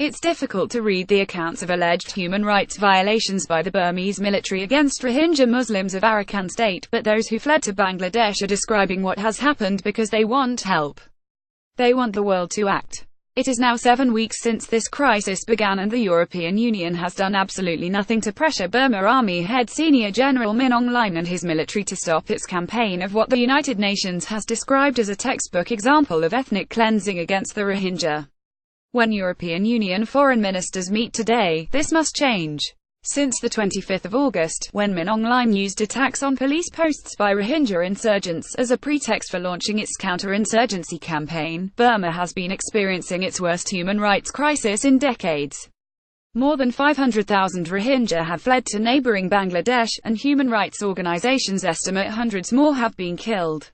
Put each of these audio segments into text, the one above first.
It's difficult to read the accounts of alleged human rights violations by the Burmese military against Rohingya Muslims of Arakan state, but those who fled to Bangladesh are describing what has happened because they want help. They want the world to act. It is now 7 weeks since this crisis began and the European Union has done absolutely nothing to pressure Burma Army head Senior General Min Aung Hlaing and his military to stop its campaign of what the United Nations has described as a textbook example of ethnic cleansing against the Rohingya. When European Union foreign ministers meet today, this must change. Since the 25th of August, when Min Aung Hlaing used attacks on police posts by Rohingya insurgents as a pretext for launching its counter-insurgency campaign, Burma has been experiencing its worst human rights crisis in decades. More than 500,000 Rohingya have fled to neighboring Bangladesh, and human rights organizations estimate hundreds more have been killed.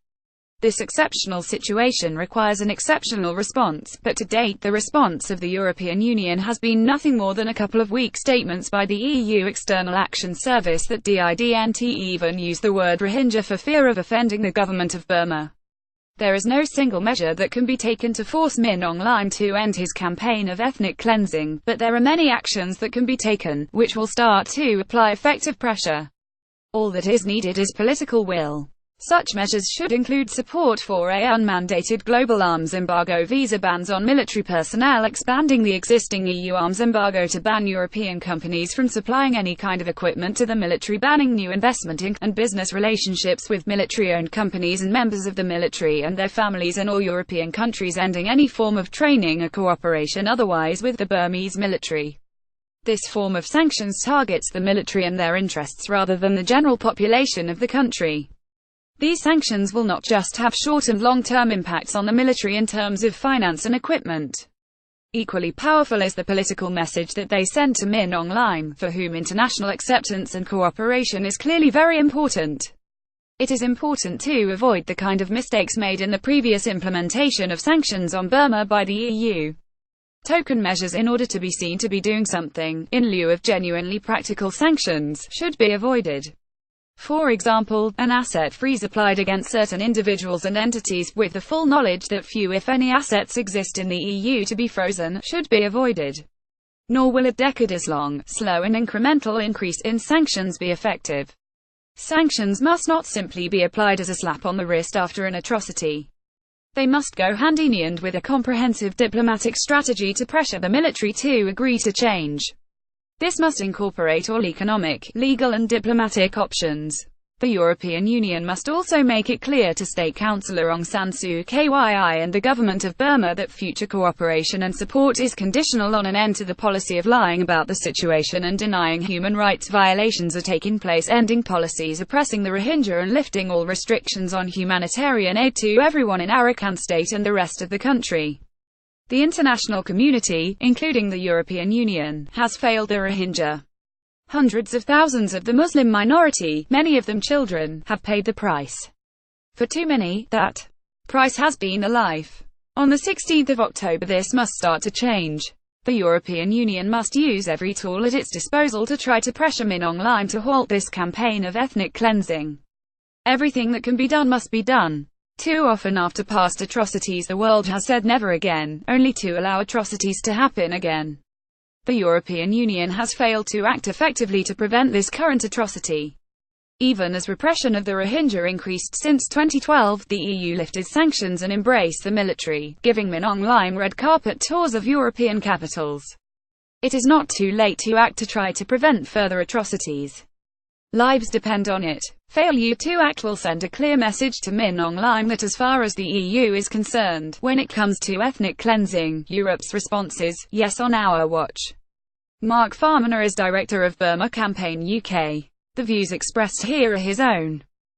This exceptional situation requires an exceptional response, but to date the response of the European Union has been nothing more than a couple of weak statements by the EU External Action Service that didn't even use the word Rohingya for fear of offending the government of Burma. There is no single measure that can be taken to force Min Aung Hlaing to end his campaign of ethnic cleansing, but there are many actions that can be taken, which will start to apply effective pressure. All that is needed is political will. Such measures should include support for an unmandated global arms embargo, visa bans on military personnel, expanding the existing EU arms embargo to ban European companies from supplying any kind of equipment to the military, banning new investment in and business relationships with military-owned companies and members of the military and their families in all European countries, ending any form of training or cooperation otherwise with the Burmese military. This form of sanctions targets the military and their interests rather than the general population of the country. These sanctions will not just have short and long-term impacts on the military in terms of finance and equipment. Equally powerful is the political message that they send to Min Aung Hlaing, for whom international acceptance and cooperation is clearly very important. It is important to avoid the kind of mistakes made in the previous implementation of sanctions on Burma by the EU. Token measures in order to be seen to be doing something, in lieu of genuinely practical sanctions, should be avoided. For example, an asset freeze applied against certain individuals and entities, with the full knowledge that few if any assets exist in the EU to be frozen, should be avoided. Nor will a decades-long, slow and incremental increase in sanctions be effective. Sanctions must not simply be applied as a slap on the wrist after an atrocity. They must go hand-in-hand with a comprehensive diplomatic strategy to pressure the military to agree to change. This must incorporate all economic, legal and diplomatic options. The European Union must also make it clear to State Councillor Aung San Suu Kyi and the government of Burma that future cooperation and support is conditional on an end to the policy of lying about the situation and denying human rights violations are taking place, ending policies oppressing the Rohingya and lifting all restrictions on humanitarian aid to everyone in Arakan state and the rest of the country. The international community, including the European Union, has failed the Rohingya. Hundreds of thousands of the Muslim minority, many of them children, have paid the price. For too many, that price has been a life. On the 16th of October this must start to change. The European Union must use every tool at its disposal to try to pressure Min Aung Hlaing to halt this campaign of ethnic cleansing. Everything that can be done must be done. Too often after past atrocities the world has said never again, only to allow atrocities to happen again. The European Union has failed to act effectively to prevent this current atrocity. Even as repression of the Rohingya increased since 2012, the EU lifted sanctions and embraced the military, giving Min Aung Hlaing red carpet tours of European capitals. It is not too late to act to try to prevent further atrocities. Lives depend on it. Failure to act will send a clear message to Min Aung Hlaing that as far as the EU is concerned, when it comes to ethnic cleansing, Europe's response is, yes, on our watch. Mark Farmaner is director of Burma Campaign UK. The views expressed here are his own.